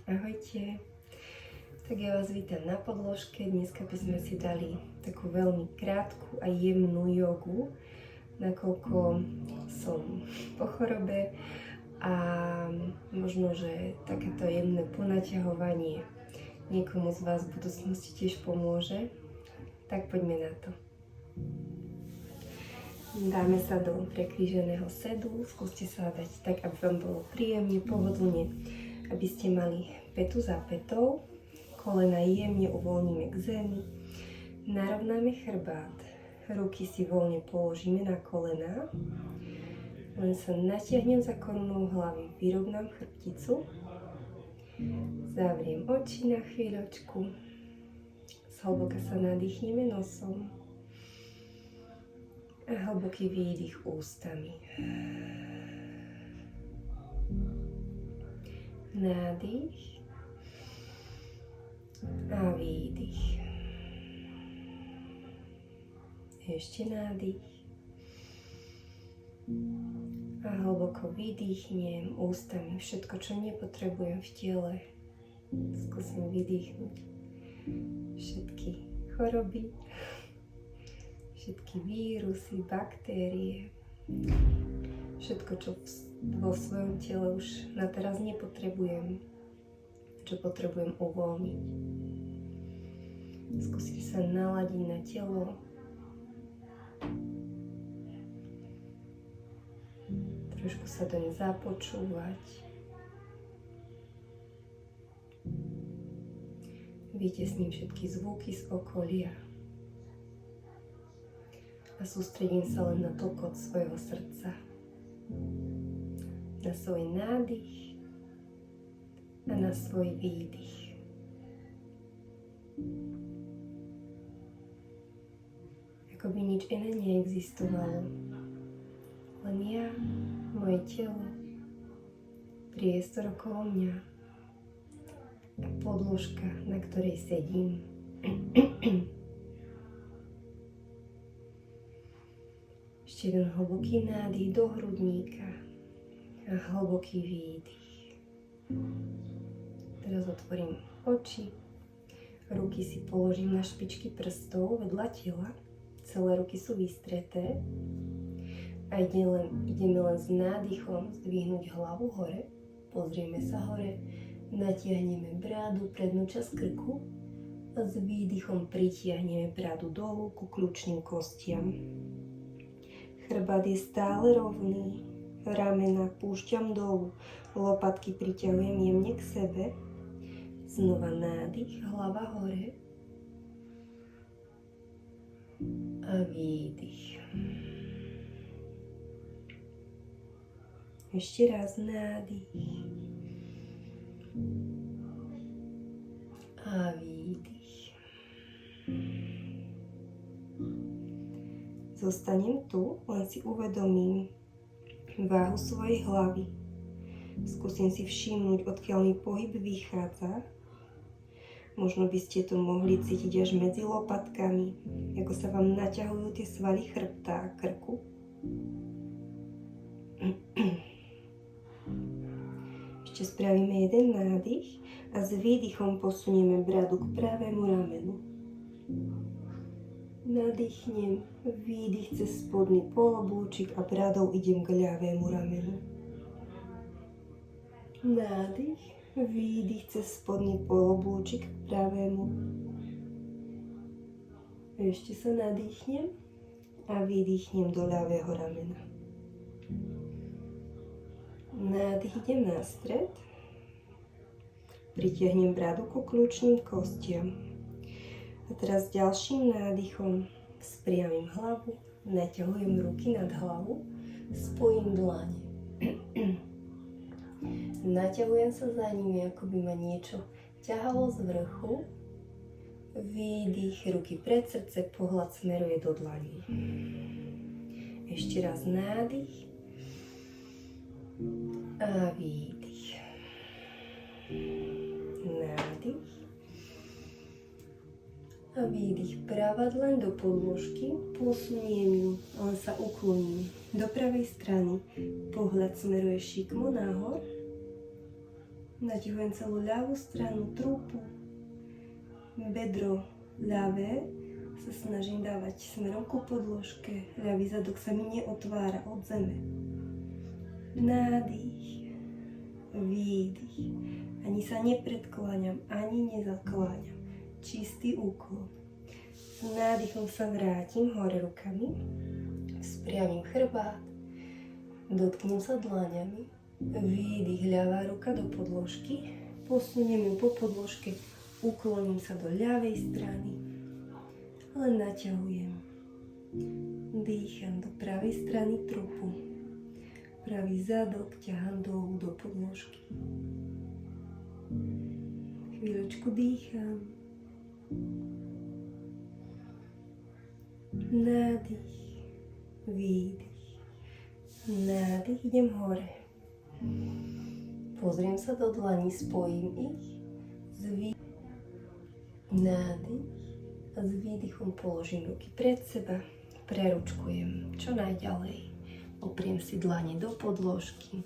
Ahojte. Tak ja vás vítam na podložke. Dneska by sme si dali takú veľmi krátku a jemnú jogu, nakoľko som po chorobe a možno, že takéto jemné ponaťahovanie niekomu z vás v budúcnosti tiež pomôže. Tak poďme na to. Dáme sa do prekríženého sedu. Skúste sa dať tak, aby vám bolo príjemne, pohodlne, aby ste mali petu za petou, kolena jemne uvoľníme k zemi, narovnáme chrbát, ruky si voľne položíme na kolená, len sa natiahnem za korunou hlavy, vyrovnám chrbticu, zavriem oči na chvíľočku, zhlboka sa nadýchneme nosom a hlboký výdych ústami. Nádych a výdych. Ešte nádych a hlboko vydýchnem ústami všetko, čo nepotrebujem v tele. Skúsim vydýchnuť všetky choroby, všetky vírusy, baktérie, všetko, čo vo svojom tele už na teraz nepotrebujem, čo potrebujem uvoľniť. Skúsim sa naladiť na telo. Trošku sa doň započúvať. Vytiesním všetky zvuky z okolia. A sústredím sa len na tlkot svojho srdca. Na svoj nádych a na svoj výdych. Ako by nič iné neexistovalo. Len ja, moje telo, priestor okolo mňa a podložka, na ktorej sedím. Ešte jeden hlboký nádych do hrudníka a hlboký výdych. Teraz otvorím oči, ruky si položím na špičky prstov vedľa tela, celé ruky sú vystreté a ideme len s nádychom zdvihnúť hlavu hore, pozrieme sa hore, natiahneme brádu, prednú časť krku a s výdychom pritiahneme brádu dolu ku kľúčnym kostiam. Chrbát je stále rovný, ramena púšťam dolu, lopatky priťahujem jemne k sebe. Znova nádych, hlava hore a výdych. Ešte raz nádych a výdych. Zostanem tu, len si uvedomím váhu svojej hlavy. Skúsim si všimnúť, odkiaľ mi pohyb vychádza. Možno by ste to mohli cítiť až medzi lopatkami, ako sa vám naťahujú tie svaly chrbta a krku. Ešte spravíme jeden nádych a s výdychom posunieme bradu k pravému ramenu. Nadýchnem, výdych cez spodný polobúčik a bradou idem k ľavému ramenu. Nádych, výdych cez spodný polobúčik k pravému. Ešte sa nadýchnem a vydýchnem do ľavého ramena. Nádych, idem na stred. Pritiahnem bradu ku kľúčnym kostiam. A teraz ďalším nádychom spriamím hlavu, naťahujem ruky nad hlavu, spojím dlane. Naťahujem sa za nimi, ako by ma niečo ťahalo z vrchu. Výdych, ruky pred srdce, pohľad smeruje do dlaní. Ešte raz nádych a výdych. Nádych a výdych. Pravá dlaň do podložky, posuniem ju, len sa ukloním do pravej strany. Pohľad smeruje šikmo nahor Natiahujem celú ľavú stranu trupu. Bedro ľavé sa snažím dávať smerom ku podložke. Ľavý zadok sa mi neotvára od zeme. Nádych, výdych. Ani sa nepredkláňam, ani nezakláňam. Čistý úklon. S nádychom sa vrátim hore rukami. Spriamím chrbát. Dotknem sa dlaňami. Výdych, ľavá ruka do podložky. Posuniem ju po podložke. Ukloním sa do ľavej strany. Len naťahujem. Dýcham do pravej strany trupu. Pravý zadok ťahám dolu do podložky. Chvíľočku dýcham. Nádych, výdych. Nádych, idem hore. Pozriem sa do dlaní, spojím ich. Nádych a s výdychom položím ruky pred seba. Preručkujem čo najďalej. Opriem si dlane do podložky.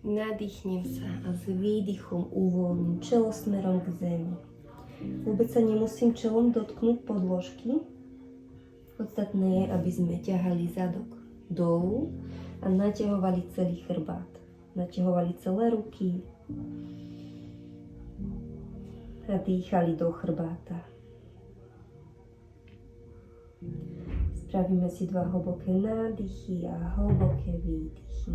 Nadýchnem sa a s výdychom uvoľním čelo smerom k zemi. Vôbec sa nemusím čelom dotknúť podložky. Podstatné je, aby sme ťahali zadok dolu a naťahovali celý chrbát. Naťahovali celé ruky a dýchali do chrbáta. Spravíme si 2 hlboké nádychy a hlboké výdychy.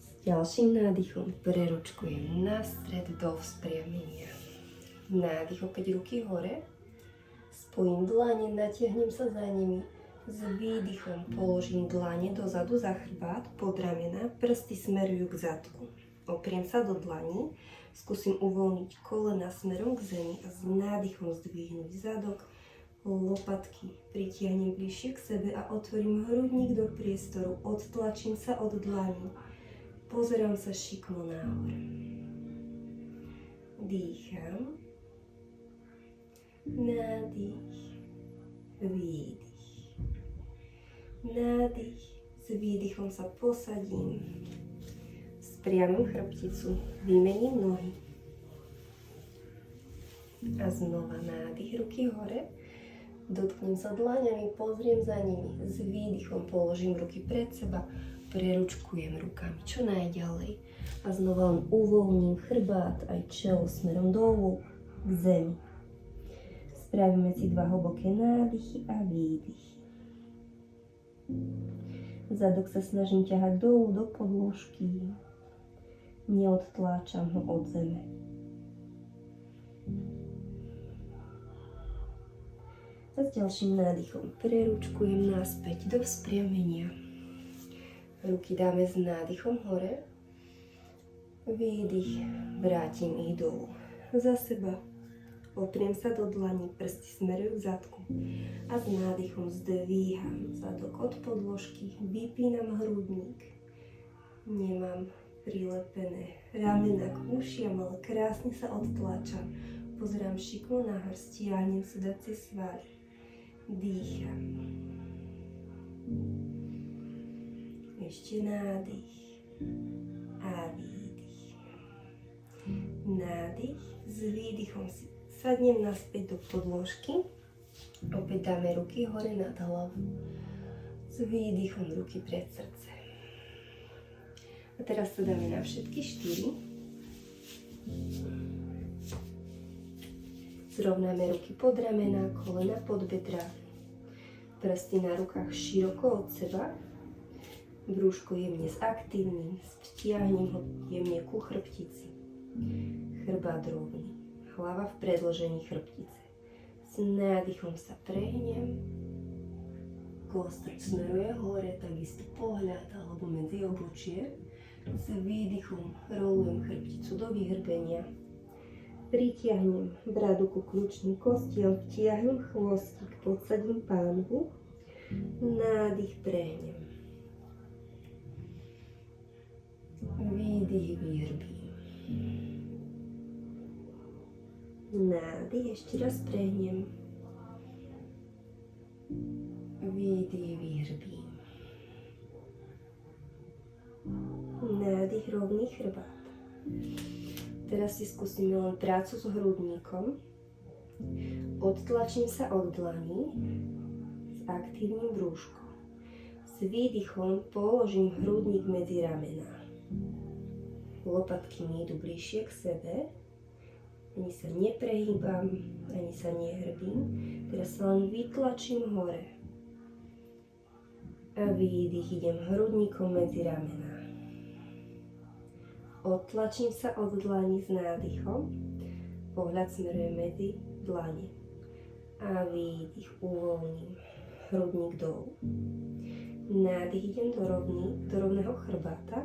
S ďalším nádychom preručkujem na stred do vzpriamenia. Nádych, opäť ruky hore. Spojím dlane, natiahnem sa za nimi. S výdychom položím dlane dozadu za chrbát, pod ramena, prsty smerujú k zadku. Opriem sa do dlaní, skúsim uvoľniť kolena smerom k zemi a s nádychom zdvihnúť zadok, lopatky pritiahnem bližšie k sebe a otvorím hrudník do priestoru, odtlačím sa od dlaní, pozerám sa šikmo nahor. Dýcham, nádych, výdych. Nádych, s výdychom sa posadím, spriamím chrbticu, vymením nohy. A znova nádych, ruky hore, dotknem sa dlaňami, pozriem za nimi, s výdychom položím ruky pred seba, preručkujem rukami čo najďalej a znova len uvoľním chrbát aj čelo smerom dolu k zemi. Spravíme si 2 hlboké nádychy a výdychy. Zadok sa snažím ťahať dolu do podložky. Neodtláčam ho od zeme. A s ďalším nádychom preručkujem naspäť do vzpriamenia. Ruky dáme s nádychom hore. Výdych, vrátim ich dolu. Za seba. Opriem sa do dlaní, prsty smerujú k zadku a s nádychom zdvíham zadok od podložky, vypínam hrudník. Nemám prilepené ramena k ušiam, ale krásne sa odtlačam. Pozerám šikmo nahor, stiahnem sedacie svaly. Dýcham. Ešte nádych a výdych. Nádych, s výdychom si sadnem naspäť do podložky. Opäť dáme ruky hore nad hlavu. S výdychom ruky pred srdce. A teraz to dáme na všetky 4. Zrovnáme ruky pod ramena, kolena pod bedra. Prsty na rukách široko od seba. Brúško jemne zaktívnim. Vtiahnem ho jemne ku chrbtici. Chrbát rovný. Hlava v predĺžení chrbtice. S nádychom sa prehnem. Kostok smeruje hore, takisto pohľad alebo medzi obočie. S výdychom rolujem chrbticu do vyhrbenia. Pritiahnem bradu ku kľúčnym kostiam, vtiahnem chvostík, podsadím pánvu. Nádych prehnem. Výdych vyhrbím. Nádych, ešte raz prehnem. Výdych, vyhrbím. rovný chrbát. Teraz si skúsime len prácu s hrudníkom. Odtlačím sa od dlaní s aktívnym brúškom. S výdychom položím hrudník medzi ramená. Lopatky mi idú bližšie k sebe. Ani sa neprehýbam, ani sa nehrbím. Teraz sa len vytlačím hore. A výdych, idem hrudníkom medzi ramená. Odtlačím sa od dlaní s nádychom. Pohľad smeruje medzi dlane. A výdych, uvoľním hrudník dolu. Nádych, idem do rovného chrbáta.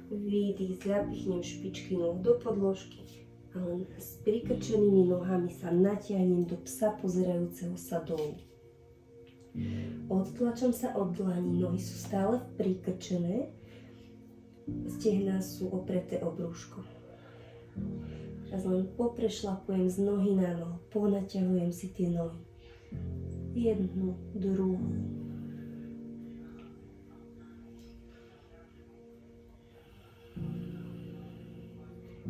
Výdych, zapichnem špičky nôh do podložky a len s prikrčenými nohami sa natiahnem do psa pozerajúceho sa dolu. Odtlačam sa od dlaní, nohy sú stále prikrčené, stehná sú opreté o brúško. Teraz len poprešlapujem z nohy na nohu, ponaťahujem si tie nohy. Jednu, druhú.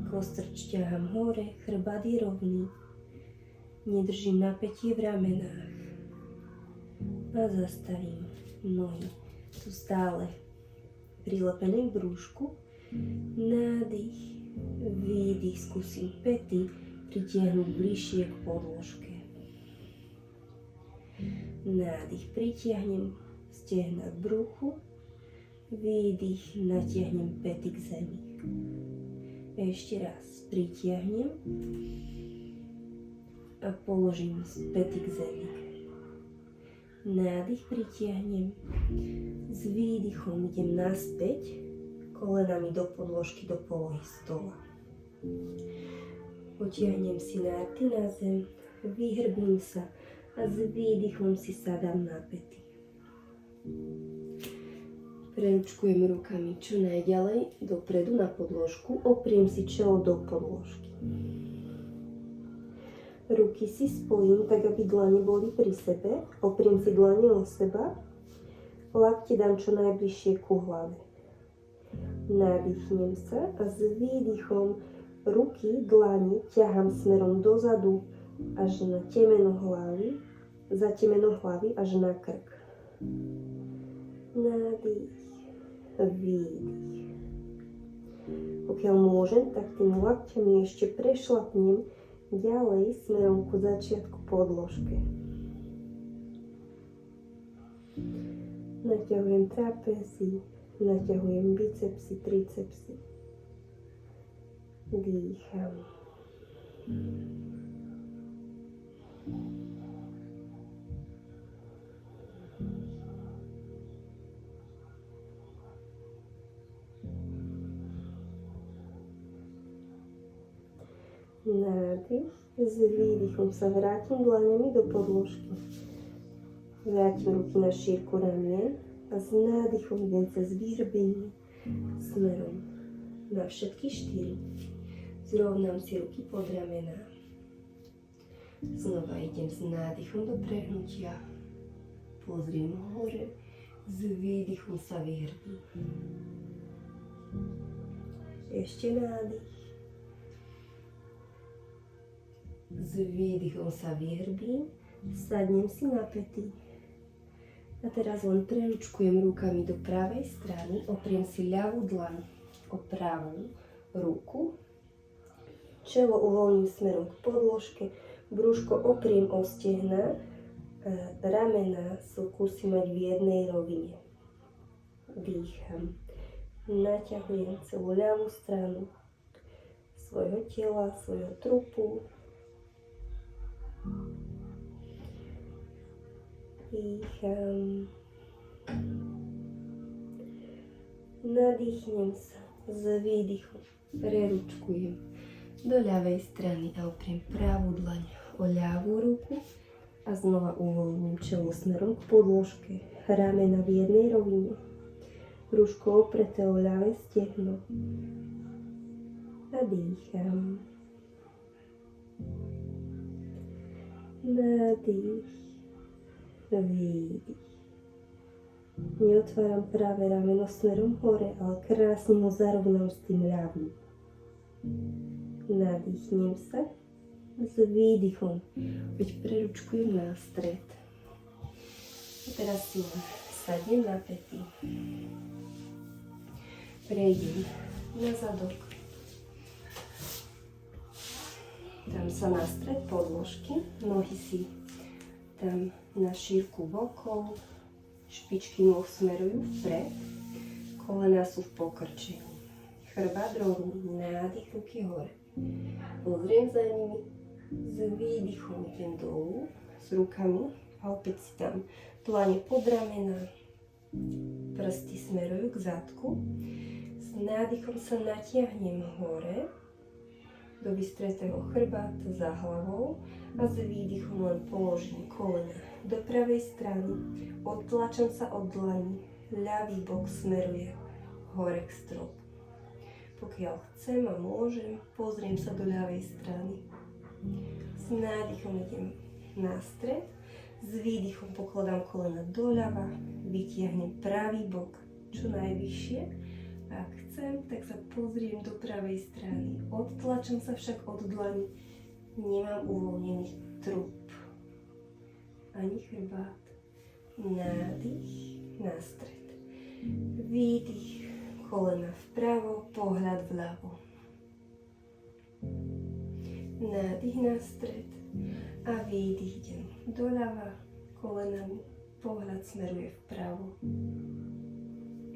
Kostrč ťahám hore, chrbát je rovný. Nedržím napätie v ramenách. A zastavím. Nohy sú stále prilepené k brúšku. Nádych, výdych, skúsim päty pritiahnuť bližšie k podložke. Nádych, pritiahnem stehna k bruchu. Výdych, natiahnem päty k zemi. Ešte raz pritiahnem a položím päty k zemi. Nádych, pritiahnem. S výdychom idem naspäť, kolenami do podložky, do polohy stola. Potiahnem si nárty na zem, vyhrbím sa a s výdychom si sadám na päty. Preručkujem rukami čo najďalej dopredu na podložku, opriem si čelo do podložky. Ruky si spojím tak, aby dlane boli pri sebe, opriem si dlane o seba, lakte dám čo najbližšie ku hlave. Nadýchnem sa a s výdychom ruky, dlane ťahám smerom dozadu až na temeno hlavy, za temeno hlavy až na krk. Nádych, výdych. Pokiaľ môžem, tak tými lakťami ešte prešlapnem ďalej smerom ku začiatku podložke. Naťahujem trapézy, naťahujem bicepsy, tricepsy. Dýcham. Nádych, s výdychom sa vrátim dlaňami do podložky. Vrátim ruky na šírku ramien a s nádychom idem cez vyhrbenie smerom na všetky štyri. Zrovnám si ruky pod ramená. Znova idem s nádychom do prehnutia. Pozriem hore, s výdychom sa vyhrbím. Ešte nádych. S výdychom sa vyhrbím, sadnem si na päty. A teraz len preručkujem rukami do pravej strany, opriem si ľavú dlaň o pravú ruku. Čelo uvoľním smerom k podložke, brúško opriem o stehna, ramená skúsim mať v jednej rovine. Dýcham. Naťahujem celú ľavú stranu svojho tela, svojho trupu. Dýcham. Nadýchnem sa z výdychu. Preručkujem do ľavej strany a opriem pravú dlaň o ľavú ruku a znova uvoľním čelo smerom k podložke. Ramena v jednej rovine. Brúško opreté o ľavé stehno. A dýcham. Nádych, výdych. Neotváram práve rameno smerom hore, ale krásne ho zarovnám s tým ľavým. Nadýchnem sa s výdychom. Opäť preručkujem na stred. A teraz si sadnem na pety. Prejdem na zadok. Dám sa na stred podložky. Nohy si dám na šírku bokov. Špičky nôh smerujú vpred. Kolená sú v pokrčení. Chrbát rovný, nádych, ruky hore. Pozriem za nimi, s výdychom idem dolu, s rukami a opäť si tam dlane pod ramena, prsty smerujú k zadku. S nádychom sa natiahnem hore, do vystretého chrbáta za hlavou a s výdychom len položím kolena do pravej strany, odtlačam sa od dlani, ľavý bok smeruje hore k stropu. Pokiaľ chcem a môžem, pozriem sa do ľavej strany. S nádychom idem na stred, s výdychom pokladám kolena doľava, vytiahnem pravý bok čo najvyššie. Ak chcem, tak sa pozriem do pravej strany. Odtlačam sa však od dlani. Nemám uvoľnený trup ani chrbát. Nádych na stred. Výdych, kolena vpravo, pohľad vľavo. Nádych na stred a výdych idem doľava, kolenami, pohľad smeruje vpravo.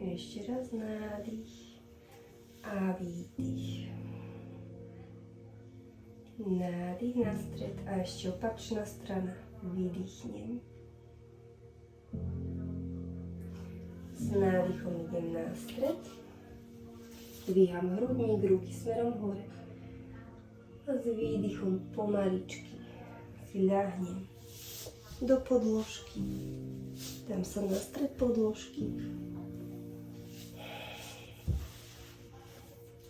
Ešte raz nádych a výdych. Nádych na stred a ešte opačná strana. Vydýchnem. S nádychom idem na stred. Dvíham hrudník, ruky smerom hore. A s výdychom pomaličky si ľahnem do podložky. Dám sa na stred podložky.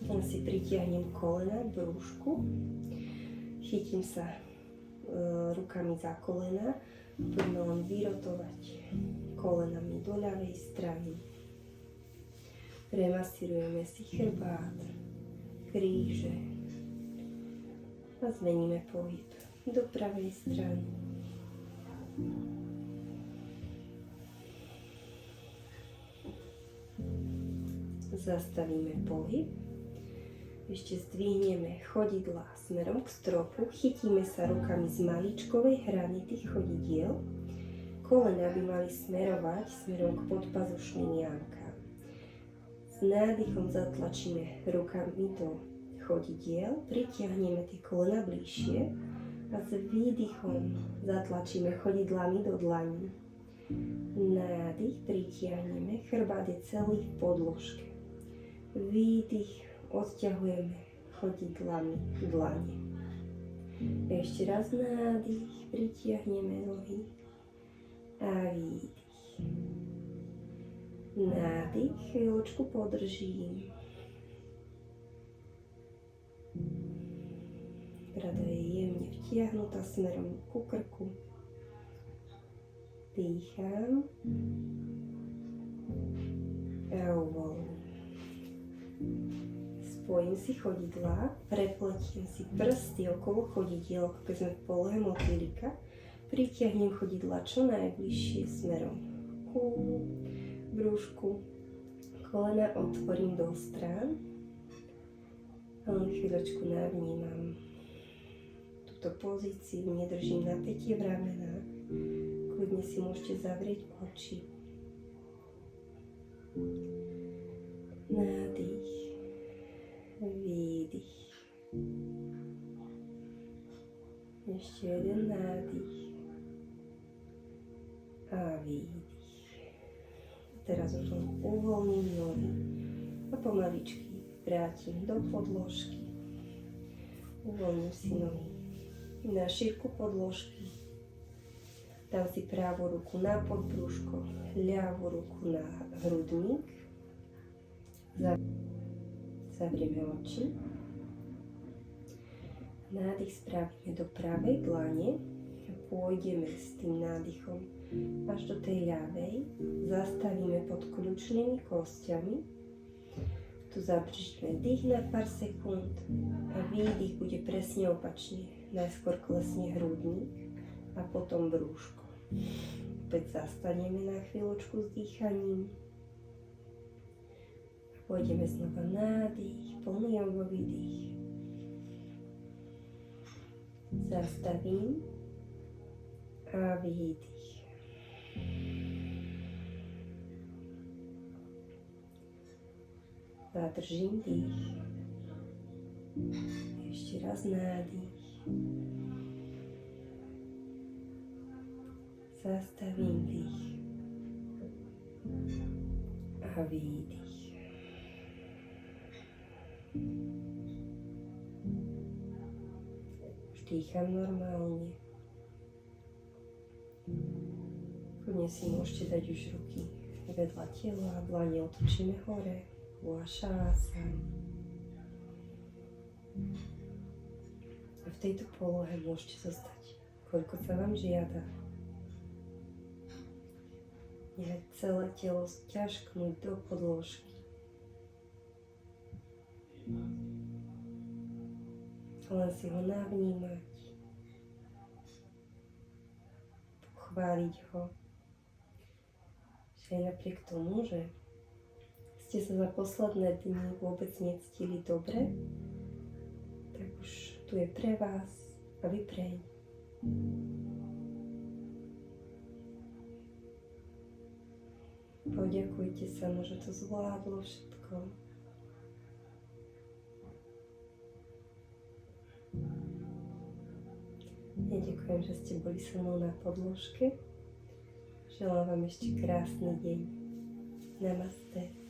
Len si pritiahnem kolena k brúšku. Chytím sa rukami za kolena. Poďme len vyrotovať kolenami do ľavej strany. Premasírujeme si chrbát, kríže a zmeníme pohyb do pravej strany. Zastavíme pohyb. Ešte zdvihneme chodidlá smerom k stropu, chytíme sa rukami z maličkovej hrany tých chodidiel. Kolená by mali smerovať smerom k podpazušným jamkám. S nádychom zatlačíme rukami do chodidiel, pritiahneme tie kolena bližšie a s výdychom zatlačíme chodidlami do dlaní. Nádych, pritiahneme, chrbát je celý v podložke. Výdych, odťahujeme chodidlami dlane. Ešte raz nádych, pritiahneme nohy a výdych. Nádych, chvíľočku podržím. Brada je jemne vtiahnutá smerom ku krku. Dýcham a uvoľním. Spojím si chodidlá, prepletiem si prsty okolo chodidiel, ako keď sme v polohe motýlika. Pritiahnem chodidlá čo najbližšie smerom ku brúšku. Kolena otvorím do strán. A len chvíľočku navnímam túto pozíciu, nedržím napätie v ramenách. Kľudne si môžete zavrieť oči. Nádych. Výdych. Ešte jeden nádych. A výdych. Teraz už len uvoľním nohy a pomaličky vrátim do podložky. Uvoľním si nohy na šírku podložky. Dám si pravú ruku na podbrúško, ľavú ruku na hrudník. Zavrieme oči. Nádych spravíme do pravej dlane a pôjdeme s tým nádychom až do tej ľavej. Zastavíme pod kľúčnymi kostiami. Tu zadržíme dých na pár sekúnd a výdych bude presne opačne. Najskôr klesne hrudník a potom brúško. Opäť zastaneme na chvíľočku s dýchaním. A pôjdeme znova nádych, plný jongový dých. Zastavím a výdych. Zadržím dých. Ešte raz nádych. Zastavím dých. A výdych. Už dýcham normálne. Kľudne si môžete dať už ruky vedľa tela, dlane otočíme hore. Uašásam. A v tejto polohe môžete zostať, koľko sa vám žiada. Nechať celé telo sťažknúť do podložky. Len si ho navnímať. Pochváliť ho. Že aj napriek tomu, že ste sa za posledné dni vôbec necítili dobre, tak už tu je pre vás a vy preň. Poďakujte sa mu, že to zvládlo všetko. Ja ďakujem, že ste boli so mnou na podložke. Želám vám ešte krásny deň. Namaste.